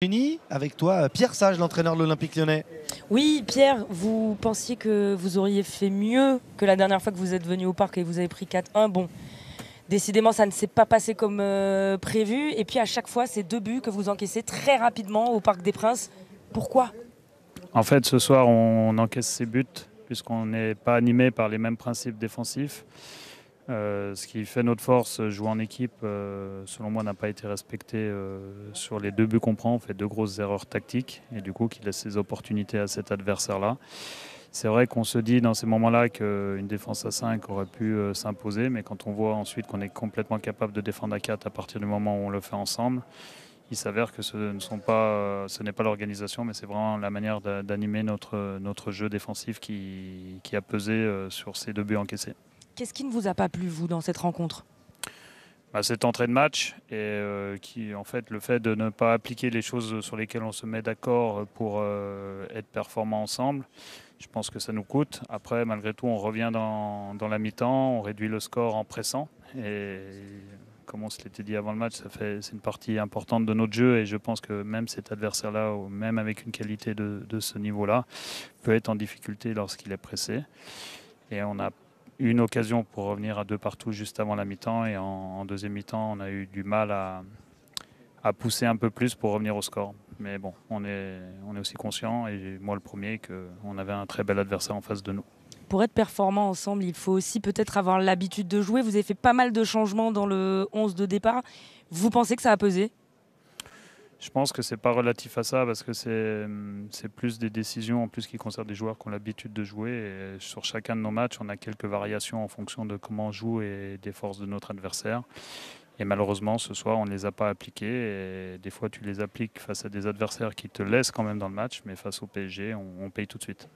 Unis avec toi, Pierre Sage, l'entraîneur de l'Olympique Lyonnais. Oui, Pierre, vous pensiez que vous auriez fait mieux que la dernière fois que vous êtes venu au parc et vous avez pris 4-1. Bon, décidément, ça ne s'est pas passé comme prévu. Et puis à chaque fois, c'est 2 buts que vous encaissez très rapidement au Parc des Princes. Pourquoi? En fait, ce soir, on encaisse ses buts puisqu'on n'est pas animé par les mêmes principes défensifs. Ce qui fait notre force, jouer en équipe, selon moi, n'a pas été respecté sur les 2 buts qu'on prend. On fait 2 grosses erreurs tactiques et du coup, qui laisse ses opportunités à cet adversaire-là. C'est vrai qu'on se dit dans ces moments-là qu'une défense à 5 aurait pu s'imposer, mais quand on voit ensuite qu'on est complètement capable de défendre à 4 à partir du moment où on le fait ensemble, il s'avère que ce n'est pas l'organisation, mais c'est vraiment la manière d'animer notre jeu défensif qui a pesé sur ces 2 buts encaissés. Qu'est-ce qui ne vous a pas plu, vous, dans cette rencontre? Cette entrée de match et en fait, le fait de ne pas appliquer les choses sur lesquelles on se met d'accord pour être performants ensemble, je pense que ça nous coûte. Après, malgré tout, on revient dans la mi-temps, on réduit le score en pressant. Et comme on se l'était dit avant le match, c'est une partie importante de notre jeu. Et je pense que même cet adversaire-là, ou même avec une qualité de ce niveau-là, peut être en difficulté lorsqu'il est pressé. Et on a une occasion pour revenir à 2 partout juste avant la mi-temps. Et en deuxième mi-temps, on a eu du mal à pousser un peu plus pour revenir au score. Mais bon, on est aussi conscient, et moi le premier, qu'on avait un très bel adversaire en face de nous. Pour être performant ensemble, il faut aussi peut-être avoir l'habitude de jouer. Vous avez fait pas mal de changements dans le 11 de départ. Vous pensez que ça a pesé? Je pense que c'est pas relatif à ça, parce que c'est plus des décisions en plus qui concernent des joueurs qui ont l'habitude de jouer. Et sur chacun de nos matchs, on a quelques variations en fonction de comment on joue et des forces de notre adversaire. Et malheureusement, ce soir, on ne les a pas appliquées. Et des fois, tu les appliques face à des adversaires qui te laissent quand même dans le match, mais face au PSG, on paye tout de suite.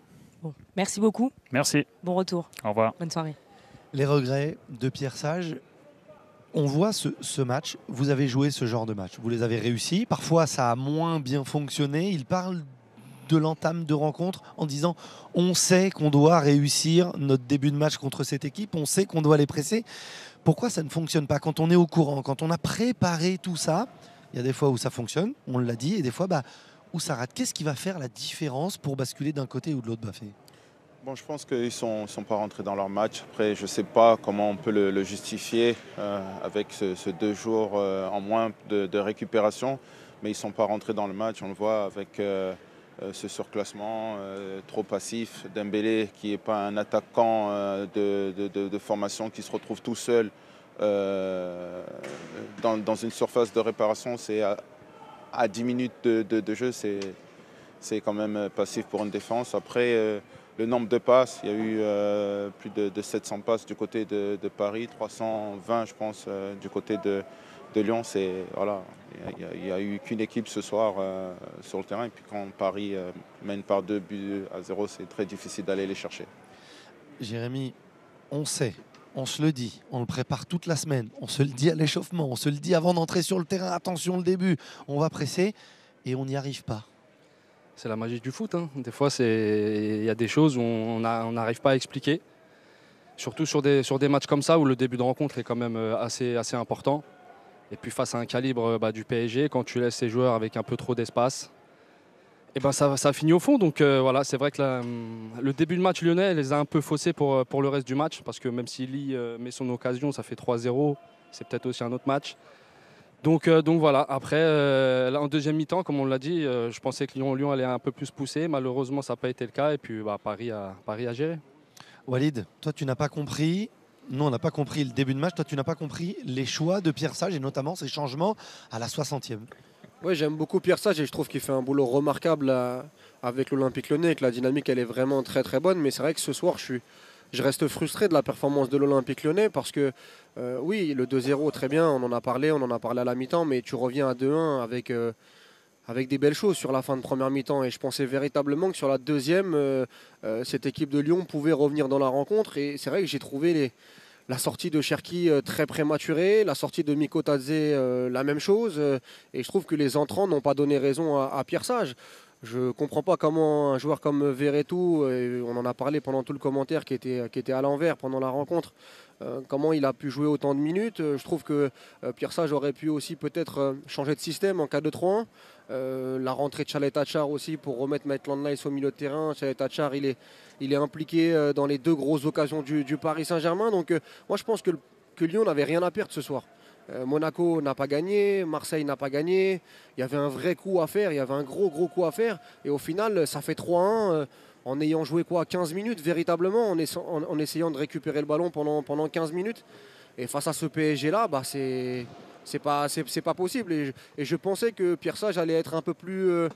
Bon, merci beaucoup. Merci. Bon retour. Au revoir. Bonne soirée. Les regrets de Pierre Sage. On voit ce match, vous avez joué ce genre de match, vous les avez réussis. Parfois, ça a moins bien fonctionné. Il parle de l'entame de rencontre en disant on sait qu'on doit réussir notre début de match contre cette équipe, on sait qu'on doit les presser. Pourquoi ça ne fonctionne pas quand on est au courant, quand on a préparé tout ça? Il y a des fois où ça fonctionne, on l'a dit, et des fois où ça rate. Qu'est-ce qui va faire la différence pour basculer d'un côté ou de l'autre, Bafé? Bon, je pense qu'ils ne sont pas rentrés dans leur match. Après, je ne sais pas comment on peut le justifier avec ce 2 jours en moins de récupération. Mais ils ne sont pas rentrés dans le match. On le voit avec ce surclassement trop passif. Dembélé, qui n'est pas un attaquant de formation, qui se retrouve tout seul dans une surface de réparation. C'est à 10 minutes de jeu, c'est quand même passif pour une défense. Après, le nombre de passes, il y a eu plus de 700 passes du côté de Paris, 320 je pense du côté de Lyon. Voilà, il n'y a eu qu'une équipe ce soir sur le terrain. Et puis quand Paris mène par 2-0, c'est très difficile d'aller les chercher. Jérémy, on sait, on se le dit, on le prépare toute la semaine, on se le dit à l'échauffement, on se le dit avant d'entrer sur le terrain, attention le début, on va presser et on n'y arrive pas. C'est la magie du foot. Hein. Des fois, il y a des choses où on n'arrive pas à expliquer. Surtout sur des matchs comme ça où le début de rencontre est quand même assez important. Et puis face à un calibre du PSG, quand tu laisses ces joueurs avec un peu trop d'espace, et ça finit au fond. Donc voilà, c'est vrai que le début de match lyonnais les a un peu faussés pour le reste du match. Parce que même si Lee met son occasion, ça fait 3-0. C'est peut-être aussi un autre match. Donc voilà, après, là, en deuxième mi-temps, comme on l'a dit, je pensais que Lyon allait un peu plus pousser. Malheureusement, ça n'a pas été le cas. Et puis Paris a géré. Walid, toi, tu n'as pas compris. Nous, on n'a pas compris le début de match. Toi, tu n'as pas compris les choix de Pierre Sage et notamment ses changements à la 60e. Oui, j'aime beaucoup Pierre Sage et je trouve qu'il fait un boulot remarquable avec l'Olympique Lyonnais et que la dynamique, elle est vraiment très très bonne. Mais c'est vrai que ce soir, je reste frustré de la performance de l'Olympique Lyonnais parce que oui, le 2-0, très bien, on en a parlé à la mi-temps, mais tu reviens à 2-1 avec des belles choses sur la fin de première mi-temps. Et je pensais véritablement que sur la deuxième, cette équipe de Lyon pouvait revenir dans la rencontre. Et c'est vrai que j'ai trouvé la sortie de Cherki très prématurée, la sortie de Miko Tadze la même chose. Et je trouve que les entrants n'ont pas donné raison à Pierre Sage. Je ne comprends pas comment un joueur comme Verretou, on en a parlé pendant tout le commentaire qui était à l'envers pendant la rencontre, comment il a pu jouer autant de minutes. Je trouve que Pierre Sage aurait pu aussi peut-être changer de système en 4-2-3-1. La rentrée de Chalet Achar aussi pour remettre Maitland Nice au milieu de terrain. Chalet Achar, il est impliqué dans les 2 grosses occasions du Paris Saint-Germain. Donc moi je pense que Lyon n'avait rien à perdre ce soir. Monaco n'a pas gagné, Marseille n'a pas gagné. Il y avait un vrai coup à faire, il y avait un gros coup à faire. Et au final, ça fait 3-1 en ayant joué 15 minutes véritablement, en essayant de récupérer le ballon pendant 15 minutes. Et face à ce PSG-là, c'est pas possible. Et je pensais que Pierre Sage allait être un peu plus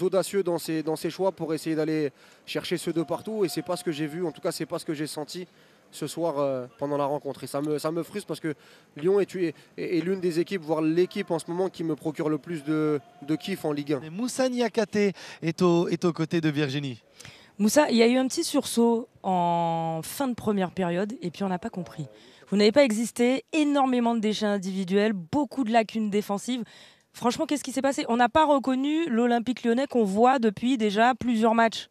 audacieux dans ses choix pour essayer d'aller chercher ceux de partout. Et c'est pas ce que j'ai vu, en tout cas, c'est pas ce que j'ai senti ce soir pendant la rencontre. Et ça me frustre parce que Lyon est l'une des équipes, voire l'équipe en ce moment qui me procure le plus de kiff en Ligue 1. Et Moussa Niakhaté est aux côtés de Virginie. Moussa, il y a eu un petit sursaut en fin de première période et puis on n'a pas compris. Vous n'avez pas existé, énormément de déchets individuels, beaucoup de lacunes défensives. Franchement, qu'est-ce qui s'est passé? On n'a pas reconnu l'Olympique Lyonnais qu'on voit depuis déjà plusieurs matchs.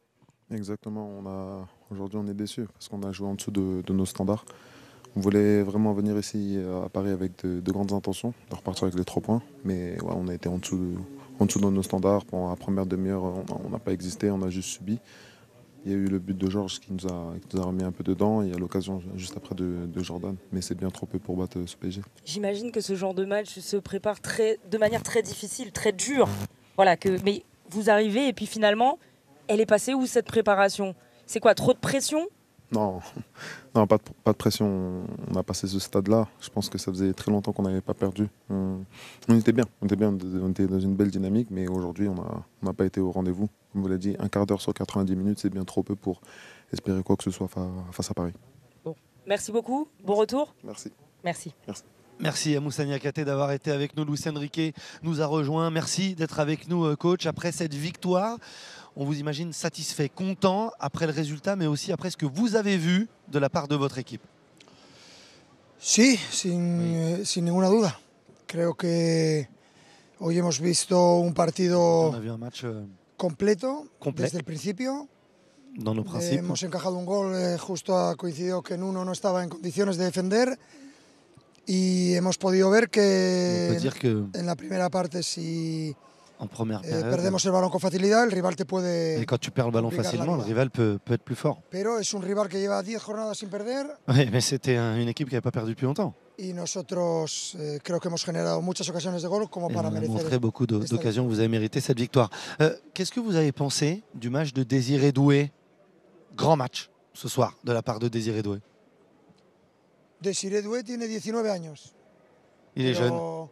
Exactement, aujourd'hui on est déçus parce qu'on a joué en dessous de nos standards. On voulait vraiment venir ici à Paris avec de grandes intentions, de repartir avec les 3 points. Mais ouais, on a été en dessous de nos standards. Pendant la première demi-heure, on n'a pas existé, on a juste subi. Il y a eu le but de Georges qui nous a remis un peu dedans. Il y a l'occasion juste après de Jordan. Mais c'est bien trop peu pour battre ce PSG. J'imagine que ce genre de match se prépare de manière très difficile, très dure. Voilà, mais vous arrivez et puis finalement, elle est passée où cette préparation? C'est quoi, trop de pression? Non, pas de pression. On a passé ce stade-là. Je pense que ça faisait très longtemps qu'on n'avait pas perdu. On était bien. On était dans une belle dynamique. Mais aujourd'hui, on n'a pas été au rendez-vous. Comme vous l'avez dit, un quart d'heure sur 90 minutes, c'est bien trop peu pour espérer quoi que ce soit face à Paris. Bon. Merci beaucoup. Bon retour. Merci. Merci. Merci à Moussa Niakhaté d'avoir été avec nous. Luis Enrique nous a rejoint. Merci d'être avec nous, coach. Après cette victoire, on vous imagine satisfait, content après le résultat, mais aussi après ce que vous avez vu de la part de votre équipe. Sí, sin ninguna duda. Creo que hoy hemos visto un partido On a vu un match completo complet desde el principio. dans nos principes. Hemos encajado un gol, justo ha coincidido que Nuno no estaba en condiciones de defender y hemos podido ver On peut que dire que en la primera parte si en première période, perdemos el balón con facilidad, el rival te et puede... quand tu perds le ballon complicar la facilement, le vida. rival peut être plus fort. Pero es un rival que lleva 10 jornadas sin perder Oui, mais c'était une équipe qui n'avait pas perdu depuis longtemps. y nosotros creo que hemos generado muchas ocasiones de gol como Et para on a merecer... montré beaucoup esta d'occasions. Vous avez mérité cette victoire. Qu'est-ce que vous avez pensé du match de Désiré Doué? Grand match ce soir de la part de Désiré Doué. Desiré Doué tiene 19 años. Il est jeune. Pero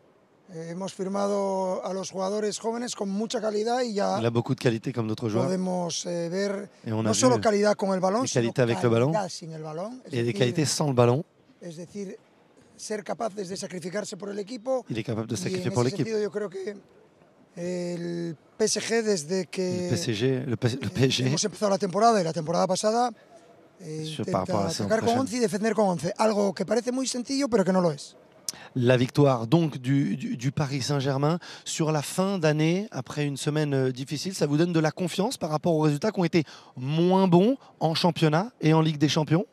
hemos firmado a los jugadores jóvenes con mucha calidad y ya Il a beaucoup de qualités comme d'autres joueurs. podemos ver Et on a no vu solo calidad con el balón, des sino qualités avec le ballon calidad sin el balón. et des qualités sans le ballon. Es decir, ser capaces de sacrificarse por el equipo. Il est capable de Y sacrifier en pour ese l'équipe. sentido yo creo que el PSG desde Le que PSG, hemos empezado la temporada y la temporada pasada par rapport à la intenta saison atacar con prochaine. 11 y defender con 11. Algo que parece muy sencillo pero que no lo es. La victoire donc du Paris Saint-Germain sur la fin d'année, après une semaine difficile, ça vous donne de la confiance par rapport aux résultats qui ont été moins bons en championnat et en Ligue des Champions?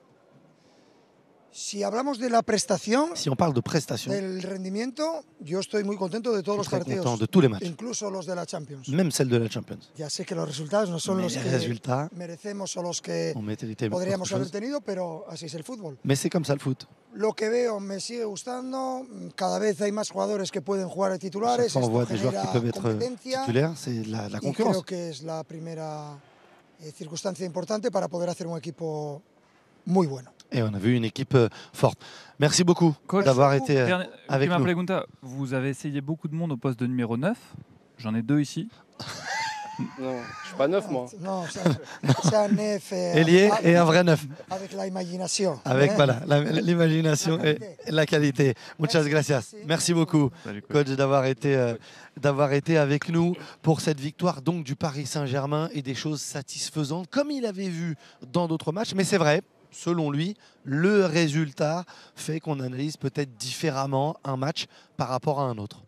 Si hablamos de la prestación, Si on parle de prestations, del rendimiento, yo estoy muy contento de todos je los suis très content partidos, de tous les matchs, incluso los de la Champions. même celle de la Champions. Ya sé que los resultados no son Mais los les que résultats, merecemos o los que on méritait autre podríamos haber chose. tenido, pero así es el fútbol. Mais c'est comme ça le foot. Lo que veo me sigue gustando, cada vez hay más jugadores que pueden jugar de Chaque titulares, fois, on esto voit des joueurs qui genera peuvent être competencia titulaires, c'est la y creo concurrence. que es la primera circunstancia importante para poder hacer un equipo muy bueno. Et on a vu une équipe forte. Merci beaucoup Coach, d'avoir été avec Ultima nous. Pregunta, vous avez essayé beaucoup de monde au poste de numéro 9. J'en ai 2 ici. Non, je suis pas neuf, moi. Non, c'est un neuf Ailier et un vrai neuf. avec la imagination. Avec voilà, l'imagination et la qualité. Muchas gracias. Merci beaucoup, Salut, coach. coach, d'avoir été avec nous pour cette victoire donc du Paris Saint-Germain et des choses satisfaisantes, comme il avait vu dans d'autres matchs. Mais c'est vrai, selon lui, le résultat fait qu'on analyse peut-être différemment un match par rapport à un autre.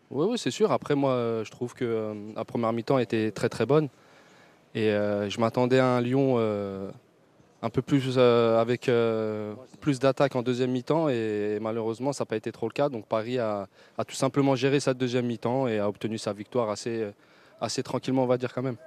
Oui, c'est sûr. Après, moi, je trouve que la première mi-temps était très très bonne. Et je m'attendais à un Lyon un peu plus avec plus d'attaque en deuxième mi-temps et malheureusement ça n'a pas été trop le cas. Donc Paris a tout simplement géré sa deuxième mi-temps et a obtenu sa victoire assez tranquillement, on va dire quand même.